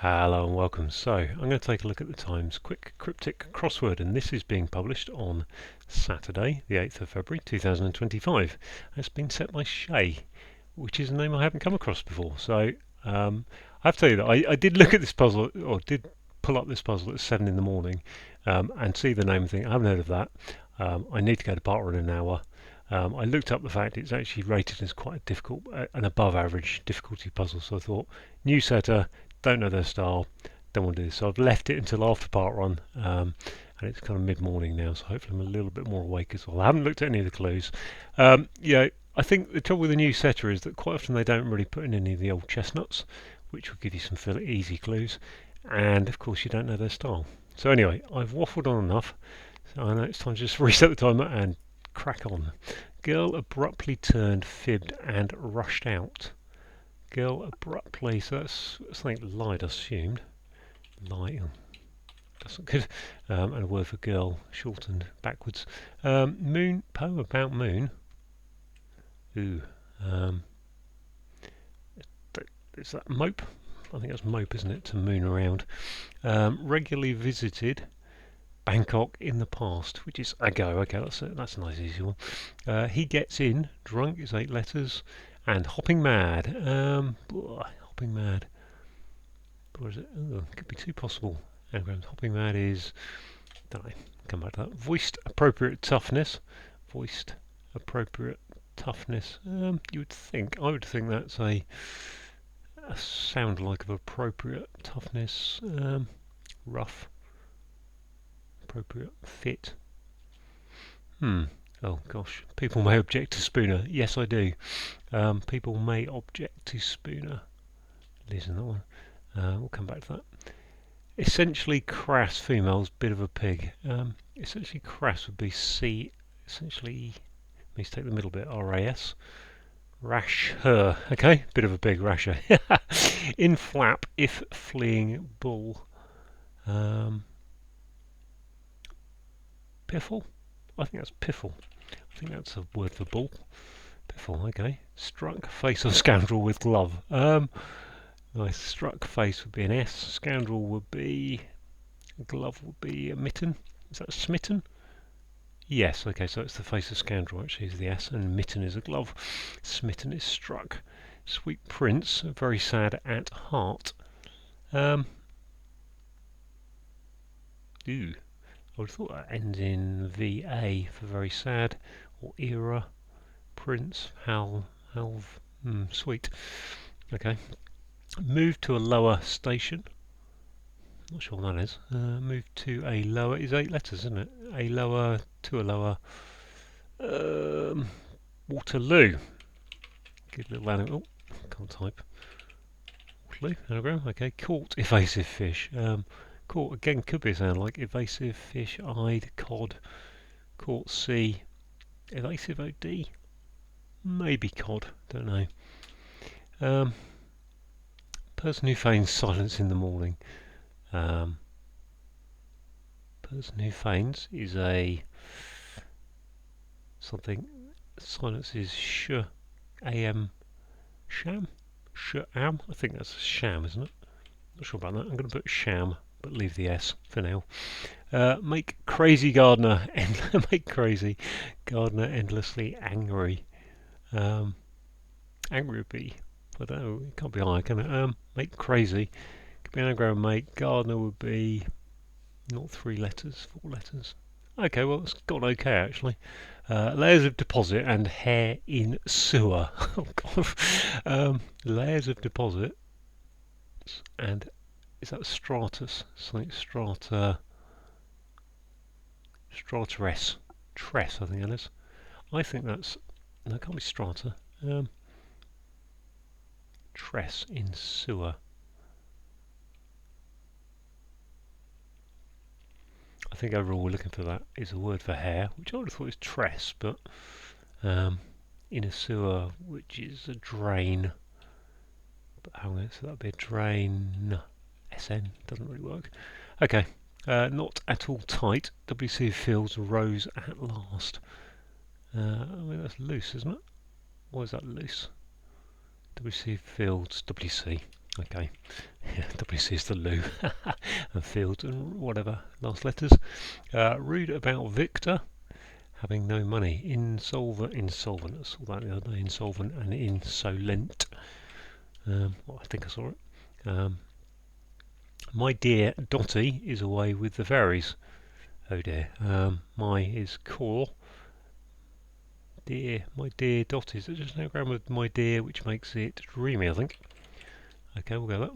Hello and welcome. So, I'm going to take a look at the Times Quick Cryptic Crossword, and this is being published on Saturday, the 8th of February 2025. It's been set by Shay, which is a name I haven't come across before. So, I have to tell you that I did look at this puzzle, or did pull up this puzzle at 7 in the morning and see the name and think, I haven't heard of that. I need to go to partner in an hour. I looked up the fact it's actually rated as quite a difficult, an above average difficulty puzzle, so I thought, new setter, don't know their style, don't want to do this. So I've left it until after part run, and it's kind of mid-morning now, so hopefully I'm a little bit more awake as well. I haven't looked at any of the clues. I think the trouble with the new setter is that quite often they don't really put in any of the old chestnuts, which will give you some fairly easy clues, and of course you don't know their style. So anyway, I've waffled on enough, so I know it's time to just reset the timer and crack on. Girl abruptly turned, fibbed, and rushed out. Girl abruptly, so that's something lied, I assumed. Lie, that's not good. And a word for girl, shortened backwards. Moon, poem about moon. Ooh. Is that mope? I think that's mope, isn't it? To moon around. Regularly visited Bangkok in the past, which is ago. Okay, that's a nice easy one. He gets in, drunk is 8 letters. And hopping mad. Hopping mad. Or is it? Oh, could be 2 possible anagrams. Hopping mad is. Don't know. Come back to that. Voiced appropriate toughness. Voiced appropriate toughness. You would think. I would think that's a sound like of appropriate toughness. Rough. Appropriate fit. Oh gosh. People may object to Spooner. Yes, I do. People may object to Spooner. Listen, that one. We'll come back to that. Essentially crass females, bit of a pig. Essentially crass would be C. Essentially, let me take the middle bit. RAS. Rash her. Okay, bit of a pig. Rasher. In flap, if fleeing bull. Piffle. I think that's piffle. I think that's a word for bull. Piffle. Okay. Struck face of scoundrel with glove. Nice. Struck face would be an S. Scoundrel would be. Glove would be a mitten. Is that smitten? Yes. Okay, so it's the face of scoundrel actually is the S, and mitten is a glove. Smitten is struck. Sweet prince, very sad at heart. Ooh. I would have thought that ends in VA for very sad, or era. Prince, halve. Sweet. Okay. Move to a lower station. Not sure what that is. Move to a lower is 8 letters, isn't it? A lower to a lower. Waterloo. Good little animal. Oh, can't type. Waterloo anagram. Okay. Caught evasive fish. Caught again could be a sound like evasive fish. Eyed cod. Caught sea. Evasive OD. Maybe cod. Don't know. Person who feigns silence in the morning. Person who feigns is a something. Silence is sh, am, sham, am. I think that's sham, isn't it? Not sure about that. I'm going to put sham, but leave the s for now. Make crazy gardener make crazy gardener endlessly angry. Angry would be. I don't know. It can't be I, can it? Make crazy. Could be anagram. Make gardener would be not 3 letters, 4 letters. Okay, well it's gone okay actually. Layers of deposit and hair in sewer. Oh god. Layers of deposit and is that stratus? Something strata. Stratress. Tress, I think that is. I think that's. No, it can't be strata. Tress in sewer. I think overall we're looking for that is a word for hair, which I would have thought was tress, but in a sewer, which is a drain. But hang on, so that'd be a drain. SN doesn't really work. Okay, not at all tight. WC Fields rose at last. I mean that's loose, isn't it? Why is that loose? WC Fields WC. Okay, yeah, probably see as the loo and fields and whatever last letters. Rude about Victor having no money. Insolvent. I saw that the other day. Insolvent and insolent. Well, I think I saw it. My dear Dotty is away with the fairies. Oh dear. My is core. Dear, my dear Dotty. Is it just an anagram with my dear, which makes it dreamy, I think. Okay, we'll go that.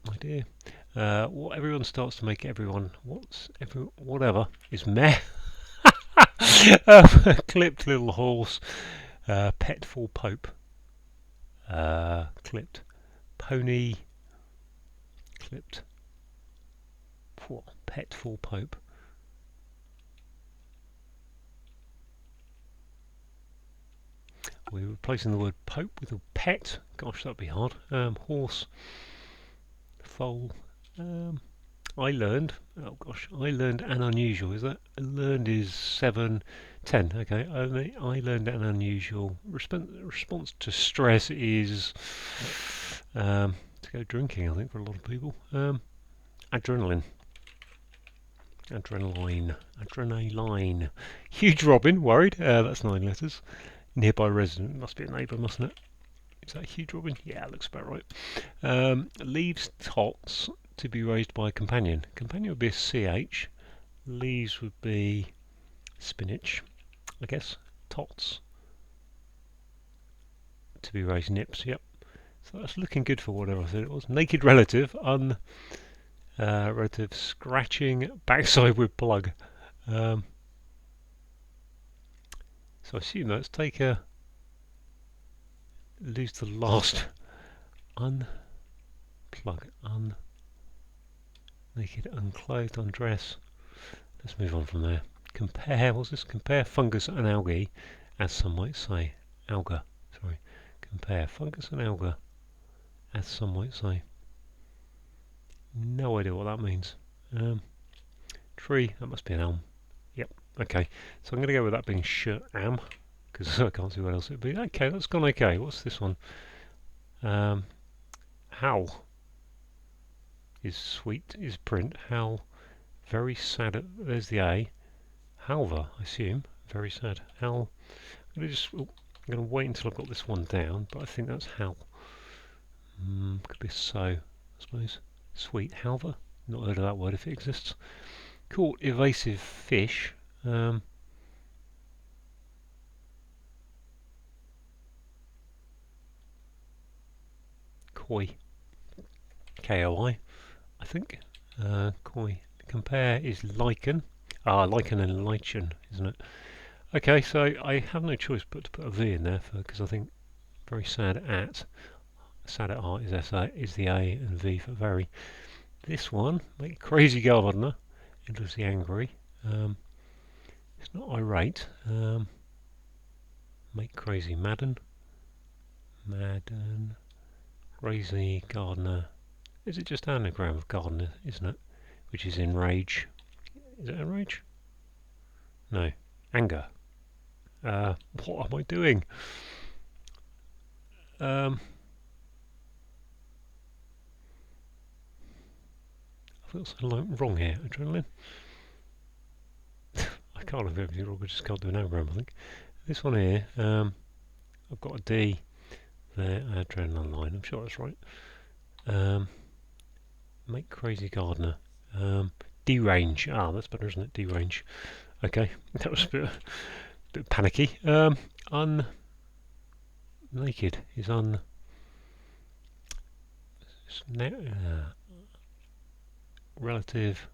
My dear. What everyone starts to make everyone. Whatever is meh. Clipped little horse. Petful Pope. Clipped. Pony. Clipped. What? Petful Pope. We're replacing the word Pope with a pet. Gosh, that'd be hard. Horse. Foal. I learned. Oh gosh, I learned an unusual. Is that learned is 7, 10? Okay, I learned an unusual response to stress is to go drinking. I think for a lot of people. Adrenaline. Huge Robin, worried. That's 9 letters. Nearby resident must be a neighbour, mustn't it? Is that Huge Robin? Yeah, looks about right. Leaves tots to be raised by a companion. Companion would be a CH. Leaves would be spinach, I guess. Tots to be raised nips. Yep. So that's looking good for whatever I said it was. Naked relative, relative scratching backside with plug. So I assume let's take lose the last unplug, naked, unclothed, undress. Let's move on from there. Compare, what's this? Compare fungus and algae, as some might say. Alga, sorry. Compare fungus and alga, as some might say. No idea what that means. Tree, that must be an elm. Yep, okay. So I'm going to go with that being am, because I can't see what else it would be. Okay, that's gone okay. What's this one? Howl is sweet, is print. Howl, very sad. There's the A. Halva, I assume. Very sad. Howl. I'm going to wait until I've got this one down, but I think that's howl. Could be so, I suppose. Sweet. Halva. Not heard of that word if it exists. Caught evasive fish. Koi. K-O-I, I think. Koi. Compare is lichen. Lichen and lichen, isn't it? Okay, so I have no choice but to put a V in there because I think very sad at heart is S-A, is the A, and V for very. This one, make crazy gardener, endlessly angry. It's not irate. Make crazy madden. Crazy gardener. Is it just anagram of gardener, isn't it? Which is enrage. Is it enrage? No. Anger. What am I doing? I feel something wrong here. Adrenaline. I can't have everything wrong. I just can't do an anagram, I think. This one here, I've got a D there. Adrenaline line. I'm sure that's right. Make crazy gardener. Derange. That's better, isn't it? Derange. Okay, that was a bit panicky. Naked is relative.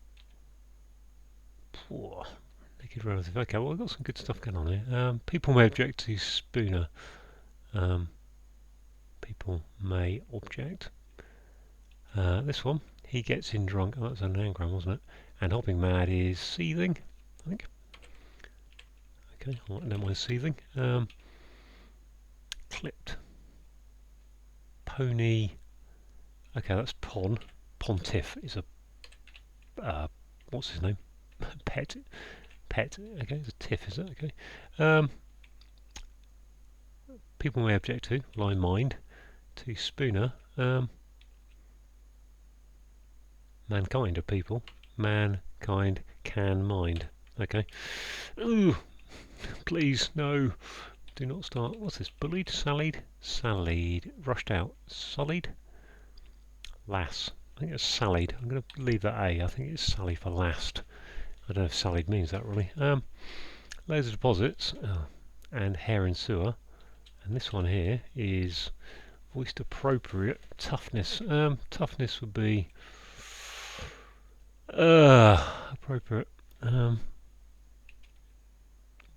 Naked relative. Okay, well, we've got some good stuff going on here. People may object to Spooner. People may object. This one, he gets in drunk. Oh, that's an anagram, wasn't it? And hopping mad is seething, I think. Okay, I don't mind seething. Clipped. Pony. Okay, that's Pontiff is a what's his name? Pet. Okay, it's a tiff, is it? Okay. People may object to line mind to Spooner. Mankind are people. Mankind can mind. Okay. Ooh, please, no. Do not start. What's this? Bullied? Sallied? Sallied. Rushed out. Sullied? Lass. I think it's sallied. I'm going to leave that A. I think it's Sally for last. I don't know if sallied means that really. Laser deposits and hair and sewer. And this one here is voiced appropriate. Toughness. Toughness would be appropriate.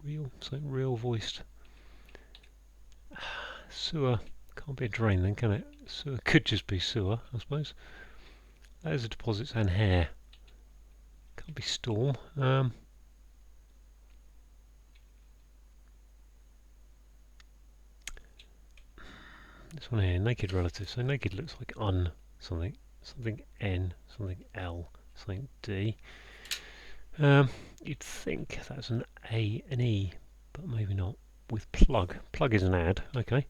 Real. Something real voiced. Sewer. Can't be a drain then, can it? Sewer could just be sewer, I suppose. Laser deposits and hair. Can't be storm. This one here, naked relative. So naked looks like something, something N, something L, something D. You'd think that's an A and E, but maybe not. With plug. Plug is an add, okay.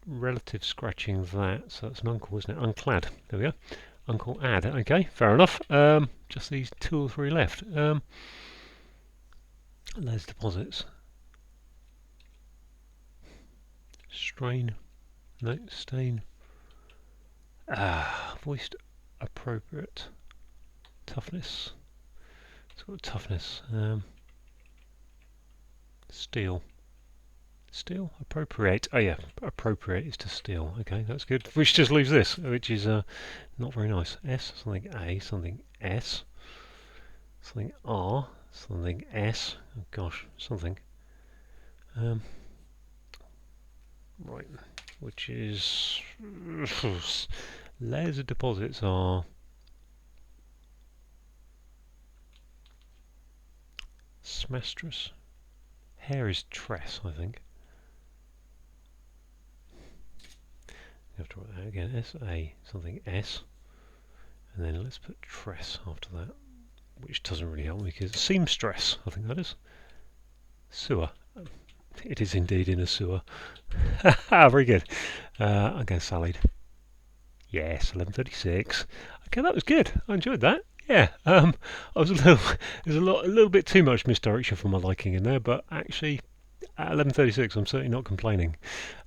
Relative scratching that, so that's an uncle, isn't it? Unclad. There we go. Uncle add, okay, fair enough. Just these 2 or 3 left. There's deposits. Strain. No, stain. Voiced appropriate. Toughness. It's got toughness. Steal. Steal? Appropriate. Oh yeah, appropriate is to steal. Okay, that's good. Which just leaves this, which is not very nice. S, something A, something S, something R, something S. Oh gosh, something. Right, which is layers of deposits are smastrous. Hair is tress, I think. You have to write that again. S-A, something S. And then let's put tress after that, which doesn't really help me because seamstress, I think that is. Sewer. It is indeed in a sewer. Very good. Okay, sallied. Yes, 11:36. Okay, that was good. I enjoyed that. Yeah. I was there's a little bit too much misdirection for my liking in there, but actually at 11:36, I'm certainly not complaining.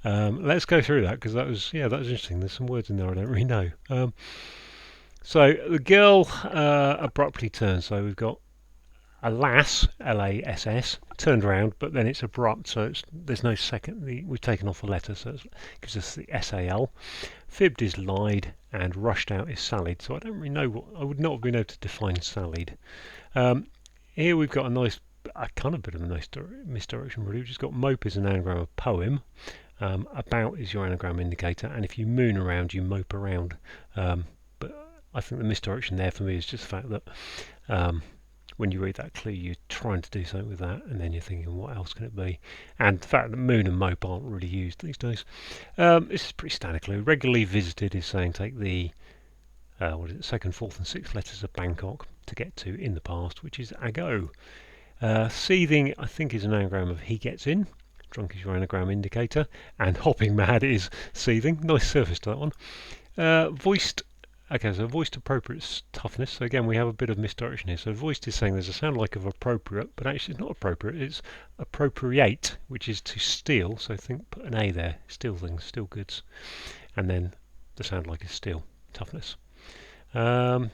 Let's go through that because that was interesting. There's some words in there I don't really know. So the girl abruptly turns. So we've got a lass, L-A-S-S, turned around, but then it's abrupt, so there's no second. We've taken off a letter, so it gives us the S-A-L. Fibbed is lied, and rushed out is sallied. So I don't really know I would not have been able to define sallied. Here we've got a kind of bit of a misdirection really. We've just got mope is an anagram of poem. About is your anagram indicator, and if you moon around, you mope around. But I think the misdirection there for me is just the fact that when you read that clue, you're trying to do something with that, and then you're thinking, what else can it be? And the fact that moon and mope aren't really used these days. This is pretty standard clue. Regularly visited is saying take the second, fourth, and sixth letters of Bangkok to get to in the past, which is ago. Seething, I think, is an anagram of he gets in. Drunk is your anagram indicator, and hopping mad is seething. Nice surface to that one. Voiced. Okay, so voiced appropriate toughness. So again, we have a bit of misdirection here. So voiced is saying there's a sound like of appropriate, but actually it's not appropriate. It's appropriate, which is to steal. So put an A there. Steal things, steal goods. And then the sound like is steal. Toughness. The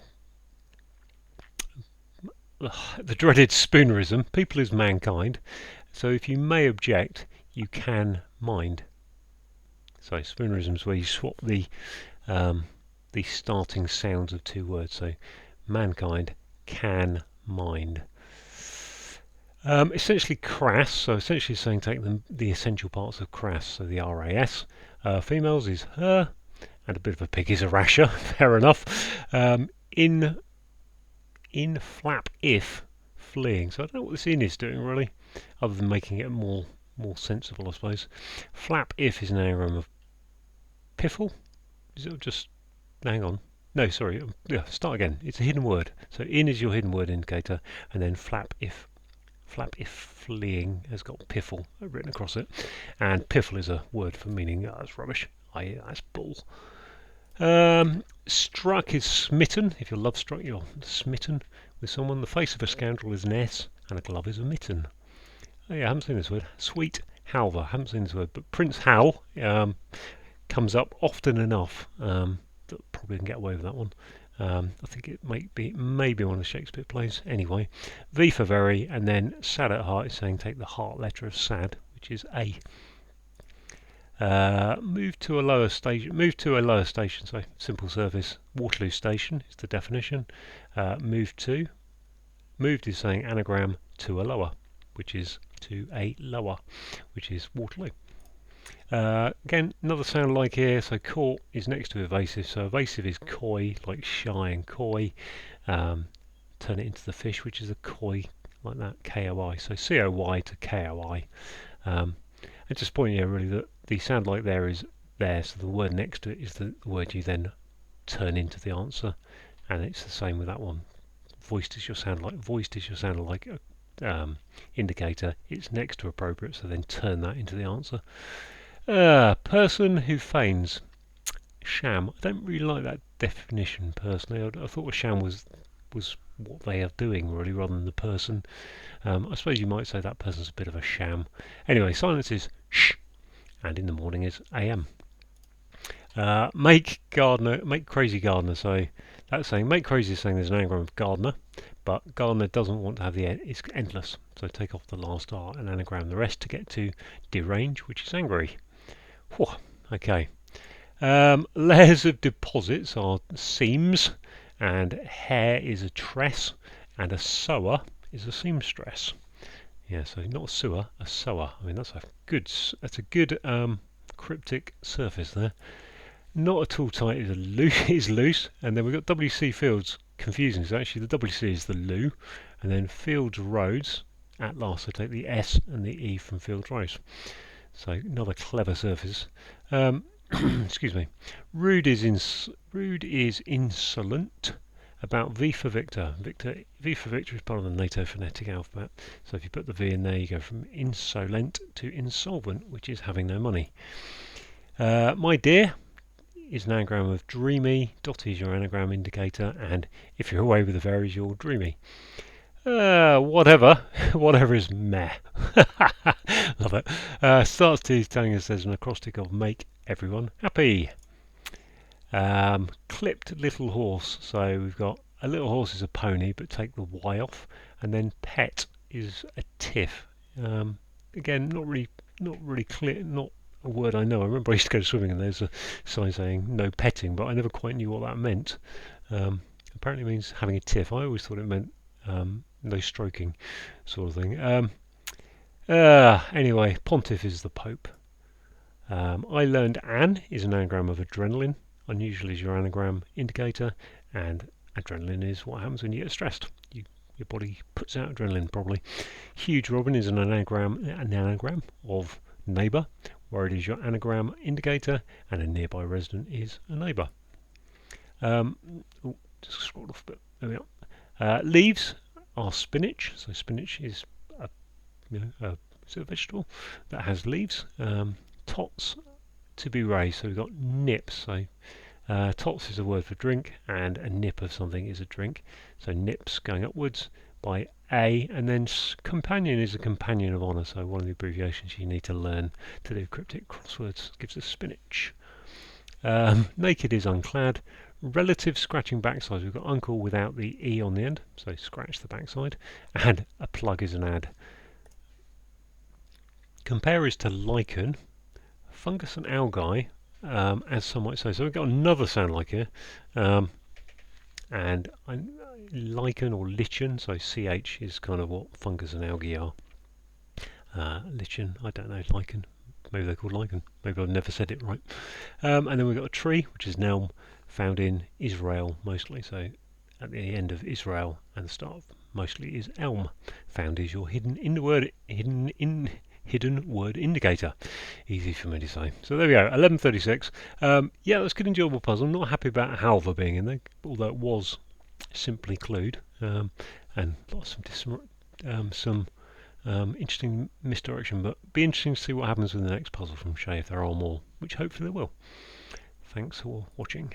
dreaded spoonerism. People is mankind. So if you may object, you can mind. So spoonerism is where you swap the starting sounds of 2 words. So mankind can mind. Essentially crass, so essentially saying take the essential parts of crass, so the RAS. Females is her, and a bit of a pig is a rasher, fair enough. In flap if, fleeing. So I don't know what this in is doing really, other than making it more sensible, I suppose. Flap if is an anagram of piffle. Is it just hang on? No, sorry. Yeah, start again. It's a hidden word. So in is your hidden word indicator, and then flap if fleeing has got piffle written across it, and piffle is a word for meaning that's rubbish. That's bull. Struck is smitten. If you're love struck, you're smitten with someone. The face of a scoundrel is an S, and a glove is a mitten. Oh yeah, I haven't seen this word. Sweet Halver. Haven't seen this word, but Prince Hal comes up often enough that probably can get away with that one. I think it might be maybe one of the Shakespeare plays. Anyway, V for very, and then sad at heart is saying take the heart letter of sad, which is A. Move to a lower station. Move to a lower station. So simple service. Waterloo Station is the definition. Move to. Moved is saying anagram to a lower, which is to a lower, which is Waterloo. Again, another sound like here. So caught is next to evasive. So evasive is coy, like shy and coy. Turn it into the fish, which is a koi, like that. K-O-I. So C-O-Y to K-O-I. And just pointing out really that the sound like there is there. So the word next to it is the word you then turn into the answer, and it's the same with that one. Voiced is your sound like. Voiced is your sound like. Indicator. It's next to appropriate. So then turn that into the answer. Person who feigns. Sham. I don't really like that definition personally. I thought a sham was what they are doing really, rather than the person. I suppose you might say that person's a bit of a sham. Anyway, silence is shh, and in the morning is am. Make crazy gardener. So that's saying make crazy is saying there's an anagram of gardener, but gardener doesn't want to have the end. It's endless. So take off the last R and anagram the rest to get to derange, which is angry. Whew, okay. Layers of deposits are seams, and hair is a tress, and a sewer is a seamstress. Yeah, so not a sewer, a sewer. I mean that's a good cryptic surface there. Not at all tight is loose, and then we've got WC fields. Confusing, so actually the WC is the loo, and then fields roads at last. So take the S and the E from fields roads. So another clever surface. Excuse me. Rude is insolent. About V for Victor. V for Victor is part of the NATO phonetic alphabet. So if you put the V in there, you go from insolent to insolvent, which is having no money. My dear is an anagram of dreamy. Dot is your anagram indicator, and if you're away with the varies, you're dreamy. Whatever is meh. Love it. Starts to telling us there's an acrostic of make everyone happy. Clipped little horse. So we've got a little horse is a pony, but take the Y off, and then pet is a tiff. Again, not really clear. Not a word I know. I remember I used to go swimming and there's a sign saying no petting, but I never quite knew what that meant. Apparently it means having a tiff. I always thought it meant no stroking sort of thing. Anyway, pontiff is the Pope. I learned an is an anagram of adrenaline. Unusual is your anagram indicator, and adrenaline is what happens when you get stressed. Your body puts out adrenaline probably. Huge Robin is an anagram of neighbour. Worried is your anagram indicator, and a nearby resident is a neighbour. Just scroll off a bit. There we are. Leaves are spinach. So spinach is a vegetable that has leaves. Tots to be raised. So we've got nips. So tots is a word for drink, and a nip of something is a drink. So nips going upwards by A, and then companion is a companion of honour. So one of the abbreviations you need to learn to do cryptic crosswords gives us spinach. Naked is unclad. Relative scratching backside. We've got uncle without the E on the end, so scratch the backside. And a plug is an ad. Compare is to lichen. Fungus and algae, as some might say. So we've got another sound like here. And lichen or lichen, so CH is kind of what fungus and algae are. Lichen, I don't know, lichen. Maybe they're called lichen. Maybe I've never said it right. And then we've got a tree, which is now found in Israel mostly. So at the end of Israel and the start of mostly is elm. Found is your hidden word indicator. Easy for me to say. So there we go, 11:36. Yeah, that's a good enjoyable puzzle. I'm not happy about Halver being in there, although it was simply clued, and lots of some interesting misdirection, but be interesting to see what happens with the next puzzle from Shay if there are more, which hopefully there will. Thanks for watching.